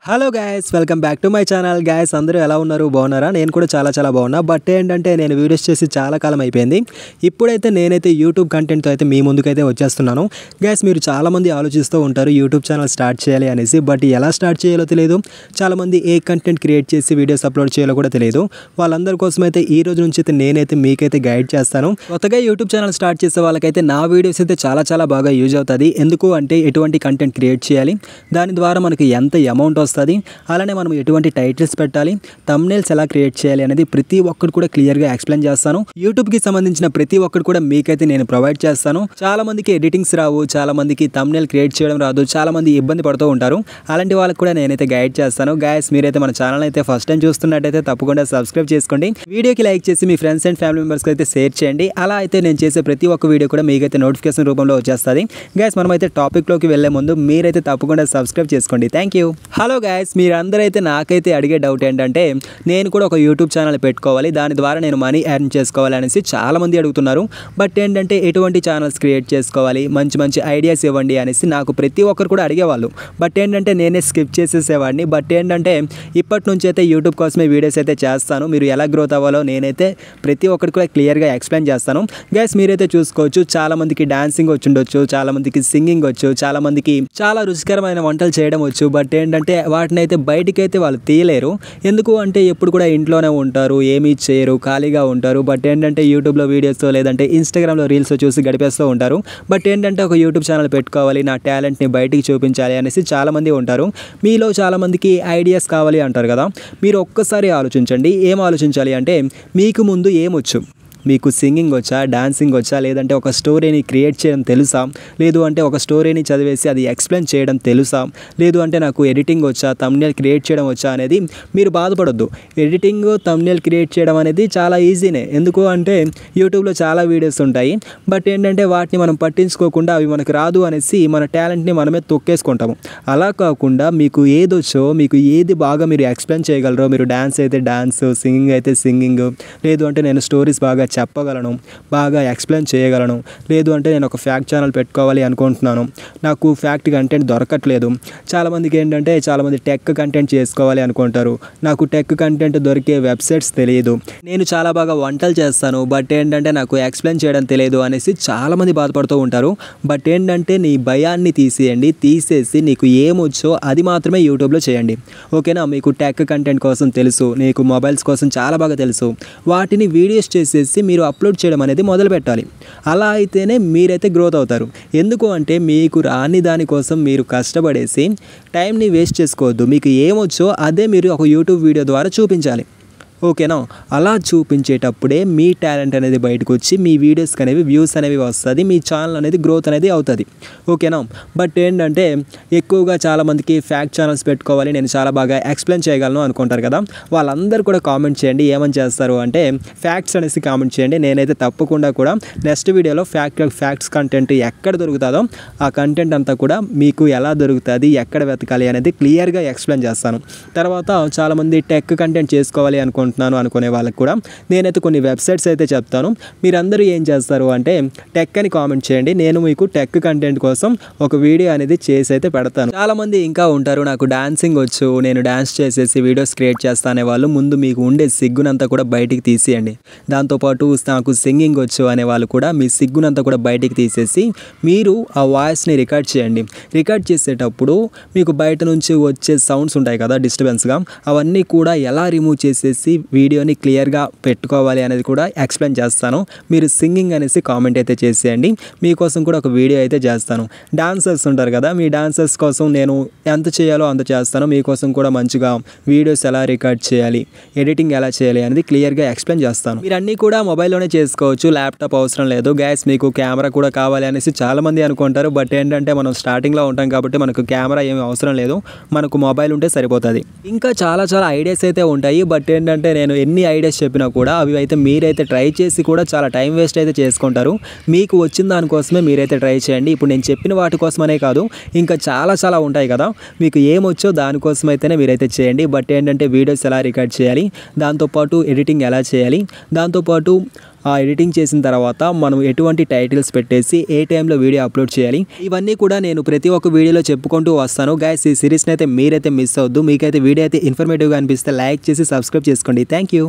Hello guys, welcome back to my channel. Guys అందరూ ఎలా ఉన్నారు? బాగున్నారా? నేను కూడా చాలా బాగున్నా. బట్ ఏంటంటే నేను వీడియోస్ చేసి చాలా కాలం అయిపోయింది. ఇప్పుడైతే నేనైతే యూట్యూబ్ కంటెంట్తో అయితే మీ ముందుకైతే వచ్చేస్తున్నాను. గైస్ మీరు చాలామంది ఆలోచిస్తూ ఉంటారు యూట్యూబ్ ఛానల్ స్టార్ట్ చేయాలి అనేసి. బట్ ఎలా స్టార్ట్ చేయాలో తెలియదు. చాలామంది ఏ కంటెంట్ క్రియేట్ చేసి వీడియోస్ అప్లోడ్ చేయాలో కూడా తెలియదు. వాళ్ళందరి కోసం అయితే ఈ రోజు నుంచి అయితే నేనైతే మీకైతే గైడ్ చేస్తాను. కొత్తగా యూట్యూబ్ ఛానల్ స్టార్ట్ చేసే వాళ్ళకైతే నా వీడియోస్ అయితే చాలా బాగా యూజ్ అవుతుంది. ఎందుకు అంటే ఎటువంటి కంటెంట్ క్రియేట్ చేయాలి, దాని ద్వారా మనకి ఎంత అమౌంట్ వస్తుంది, అలానే మనం ఎటువంటి టైటిల్స్ పెట్టాలి, థంబ్నెయిల్స్ ఎలా క్రియేట్ చేయాలి అనేది ప్రతి ఒక్కటి కూడా క్లియర్గా ఎక్స్ప్లెయిన్ చేస్తాను. యూట్యూబ్కి సంబంధించిన ప్రతి ఒక్కటి కూడా మీకైతే నేను ప్రొవైడ్ చేస్తాను. చాలా మందికి ఎడిటింగ్స్ రావు, చాలా మందికి థంబ్నెయిల్ క్రియేట్ చేయడం రాదు, చాలా మంది ఇబ్బంది పడుతూ ఉంటారు. అలాంటి వాళ్ళకి కూడా నేనైతే గైడ్ చేస్తాను. గైస్ మీరైతే మన ఛానల్ అయితే ఫస్ట్ టైం చూస్తున్నట్టయితే తప్పకుండా సబ్స్క్రైబ్ చేసుకోండి. వీడియోకి లైక్ చేసి మీ ఫ్రెండ్స్ అండ్ ఫ్యామిలీ మెంబర్స్కి అయితే షేర్ చేయండి. అలా అయితే నేను చేసే ప్రతి ఒక్క వీడియో కూడా మీకైతే నోటిఫికేషన్ రూపంలో వచ్చేస్తుంది. గైస్ మనమైతే టాపిక్లోకి వెళ్లే ముందు మీరైతే తప్పకుండా సబ్స్క్రైబ్ చేసుకోండి. Thank you. హలో గైస్, మీరందరూ అయితే నాకైతే అడిగే డౌట్ ఏంటంటే నేను కూడా ఒక యూట్యూబ్ ఛానల్ పెట్టుకోవాలి, దాని ద్వారా నేను మనీ ఎర్న్ చేసుకోవాలి అనేసి చాలామంది అడుగుతున్నారు. బట్ ఏంటంటే ఎటువంటి ఛానల్స్ క్రియేట్ చేసుకోవాలి, మంచి ఐడియాస్ ఇవ్వండి అనేసి నాకు ప్రతి ఒక్కరు కూడా అడిగేవాళ్ళు. బట్ ఏంటంటే నేనే స్కిప్ చేసేసేవాడిని. బట్ ఏంటంటే ఇప్పటి నుంచి అయితే యూట్యూబ్ కోసమే వీడియోస్ అయితే చేస్తాను. మీరు ఎలా గ్రోత్ అవ్వాలో నేనైతే ప్రతి ఒక్కటి కూడా క్లియర్గా ఎక్స్ప్లెయిన్ చేస్తాను. గైస్ మీరైతే చూసుకోవచ్చు, చాలామందికి డాన్సింగ్ వచ్చి ఉండొచ్చు, చాలామందికి సింగింగ్ వచ్చు, చాలామందికి చాలా రుచికరమైన వంటలు చేయడం వచ్చు. బట్ ఏంటంటే వాటిని అయితే బయటికైతే వాళ్ళు తీయలేరు. ఎందుకు అంటే ఎప్పుడు కూడా ఇంట్లోనే ఉంటారు, ఏమీ చేయరు, ఖాళీగా ఉంటారు. బట్ ఏంటంటే యూట్యూబ్లో వీడియోస్ లేదంటే ఇన్స్టాగ్రామ్లో రీల్స్ చూసి గడిపేస్తూ ఉంటారు. బట్ ఏంటంటే ఒక యూట్యూబ్ ఛానల్ పెట్టుకోవాలి, నా టాలెంట్ని బయటికి చూపించాలి అనేసి చాలామంది ఉంటారు. మీలో చాలామందికి ఐడియాస్ కావాలి అంటారు కదా. మీరు ఒక్కసారి ఆలోచించండి. ఏం ఆలోచించాలి అంటే మీకు ముందు ఏమొచ్చు, మీకు సింగింగ్ వచ్చా, డాన్సింగ్ వచ్చా, లేదంటే ఒక స్టోరీని క్రియేట్ చేయడం తెలుసా, లేదు అంటే ఒక స్టోరీని చదివేసి అది ఎక్స్ప్లెయిన్ చేయడం తెలుసా, లేదు అంటే నాకు ఎడిటింగ్ వచ్చా, థంబ్నెయిల్ క్రియేట్ చేయడం వచ్చా అనేది మీరు బాధపడొద్దు. ఎడిటింగ్, థంబ్నెయిల్ క్రియేట్ చేయడం అనేది చాలా ఈజీనే. ఎందుకు అంటే యూట్యూబ్లో చాలా వీడియోస్ ఉంటాయి. బట్ ఏంటంటే వాటిని మనం పట్టించుకోకుండా అవి మనకు రాదు అనేసి మన టాలెంట్ని మనమే తొక్కేసుకుంటాము. అలా కాకుండా మీకు ఏదొచ్చో, మీకు ఏది బాగా మీరు ఎక్స్ప్లెయిన్ చేయగలరో, మీరు డాన్స్ అయితే డాన్స్, సింగింగ్ అయితే సింగింగ్, లేదు అంటే నేను స్టోరీస్ బాగా చెప్పగలను, బాగా ఎక్స్ప్లెయిన్ చేయగలను, లేదు అంటే నేను ఒక ఫ్యాక్ట్ ఛానల్ పెట్టుకోవాలి అనుకుంటున్నాను, నాకు ఫ్యాక్ట్ కంటెంట్ దొరకట్లేదు. చాలామందికి ఏంటంటే చాలామంది టెక్ కంటెంట్ చేసుకోవాలి అనుకుంటారు. నాకు టెక్ కంటెంట్ దొరికే వెబ్సైట్స్ తెలియదు, నేను చాలా బాగా వంటలు చేస్తాను, బట్ ఏంటంటే నాకు ఎక్స్ప్లెయిన్ చేయడం తెలియదు అనేసి చాలామంది బాధపడుతూ ఉంటారు. బట్ ఏంటంటే నీ భయాన్ని తీసేసి నీకు ఏమొచ్చో అది మాత్రమే యూట్యూబ్లో చేయండి. ఓకేనా? మీకు టెక్ కంటెంట్ కోసం తెలుసు, నీకు మొబైల్స్ కోసం చాలా బాగా తెలుసు, వాటిని వీడియోస్ చేసేసి మీరు అప్లోడ్ చేయడం అనేది మొదలు పెట్టాలి. అలా అయితేనే మీరైతే గ్రోత్ అవుతారు. ఎందుకు అంటే మీకు రాని దానికోసం మీరు కష్టపడేసి టైంని వేస్ట్ చేసుకోవద్దు. మీకు ఏమొచ్చో అదే మీరు ఒక యూట్యూబ్ వీడియో ద్వారా చూపించాలి. ఓకేనా? అలా చూపించేటప్పుడే మీ టాలెంట్ అనేది బయటకు వచ్చి మీ వీడియోస్కి అనేవి వ్యూస్ అనేవి వస్తుంది, మీ ఛానల్ అనేది గ్రోత్ అనేది అవుతుంది. ఓకేనా? బట్ ఏంటంటే ఎక్కువగా చాలామందికి ఫ్యాక్ట్ ఛానల్స్ పెట్టుకోవాలి, నేను చాలా బాగా ఎక్స్ప్లెయిన్ చేయగలను అనుకుంటారు కదా. వాళ్ళందరూ కూడా కామెంట్ చేయండి. ఏమని చేస్తారు అంటే ఫ్యాక్ట్స్ అనేసి కామెంట్ చేయండి. నేనైతే తప్పకుండా కూడా నెక్స్ట్ వీడియోలో ఫ్యాక్ట్స్ కంటెంట్ ఎక్కడ దొరుకుతుందో ఆ కంటెంట్ అంతా కూడా మీకు ఎలా దొరుకుతుంది, ఎక్కడ వెతకాలి అనేది క్లియర్గా ఎక్స్ప్లెయిన్ చేస్తాను. తర్వాత చాలామంది టెక్ కంటెంట్ చేసుకోవాలి అనుకునే వాళ్ళకి కూడా నేనైతే కొన్ని వెబ్సైట్స్ అయితే చెప్తాను. మీరందరూ ఏం చేస్తారు అంటే టెక్ అని కామెంట్ చేయండి. నేను మీకు టెక్ కంటెంట్ కోసం ఒక వీడియో అనేది చేసి అయితే పెడతాను. చాలామంది ఇంకా ఉంటారు, నాకు డాన్సింగ్ వచ్చు, నేను డాన్స్ చేసేసి వీడియోస్ క్రియేట్ చేస్తానే వాళ్ళు. ముందు మీకు ఉండే సిగ్గునంతా కూడా బయటికి తీసేయండి. దాంతోపాటు నాకు సింగింగ్ వచ్చు అనే వాళ్ళు కూడా మీ సిగ్గునంతా కూడా బయటికి తీసేసి మీరు ఆ వాయిస్ని రికార్డ్ చేయండి. రికార్డ్ చేసేటప్పుడు మీకు బయట నుంచి వచ్చే సౌండ్స్ ఉంటాయి కదా డిస్టర్బెన్స్గా, అవన్నీ కూడా ఎలా రిమూవ్ చేసేసి వీడియోని క్లియర్గా పెట్టుకోవాలి అనేది కూడా ఎక్స్ప్లెయిన్ చేస్తాను. మీరు సింగింగ్ అనేసి కామెంట్ అయితే చేసేయండి. మీకోసం కూడా ఒక వీడియో అయితే చేస్తాను. డాన్సర్స్ ఉంటారు కదా, మీ డాన్సర్స్ కోసం నేను ఎంత చేయాలో అంత చేస్తాను. మీకోసం కూడా మంచిగా వీడియోస్ ఎలా రికార్డ్ చేయాలి, ఎడిటింగ్ ఎలా చేయాలి అనేది క్లియర్గా ఎక్స్ప్లెయిన్ చేస్తాను. మీరు అన్నీ కూడా మొబైల్లోనే చేసుకోవచ్చు, ల్యాప్టాప్ అవసరం లేదు. గ్యాస్ మీకు కెమెరా కూడా కావాలి అనేసి చాలామంది అనుకుంటారు. బట్ ఏంటంటే మనం స్టార్టింగ్లో ఉంటాం కాబట్టి మనకు కెమెరా ఏమీ అవసరం లేదు, మనకు మొబైల్ ఉంటే సరిపోతుంది. ఇంకా చాలా ఐడియాస్ అయితే ఉంటాయి. బట్ ఏంటంటే నేను ఎన్ని ఐడియాస్ చెప్పినా కూడా అవి అయితే మీరైతే ట్రై చేసి కూడా చాలా టైం వేస్ట్ అయితే చేసుకుంటారు. మీకు వచ్చిన దానికోసమే మీరైతే ట్రై చేయండి. ఇప్పుడు నేను చెప్పిన వాటి కోసమనే కాదు, ఇంకా చాలా ఉంటాయి కదా, మీకు ఏమొచ్చో దానికోసం అయితేనే మీరైతే చేయండి. బట్ ఏంటంటే వీడియోస్ ఎలా రికార్డ్ చేయాలి, దాంతోపాటు ఎడిటింగ్ ఎలా చేయాలి, దాంతోపాటు ఎడిటింగ్ చేసిన తర్వాత మనం ఎటువంటి టైటిల్స్ పెట్టేసి ఏ టైంలో వీడియో అప్లోడ్ చేయాలి ఇవన్నీ కూడా నేను ప్రతి ఒక్క వీడియోలో చెప్పుకుంటూ వస్తాను గైస్. ఈ సిరీస్ని అయితే మీరైతే మిస్ అవద్దు. మీకైతే వీడియో అయితే ఇన్ఫర్మేటివ్గా అనిపిస్తే లైక్ చేసి సబ్స్క్రైబ్ చేసుకోండి. Thank you.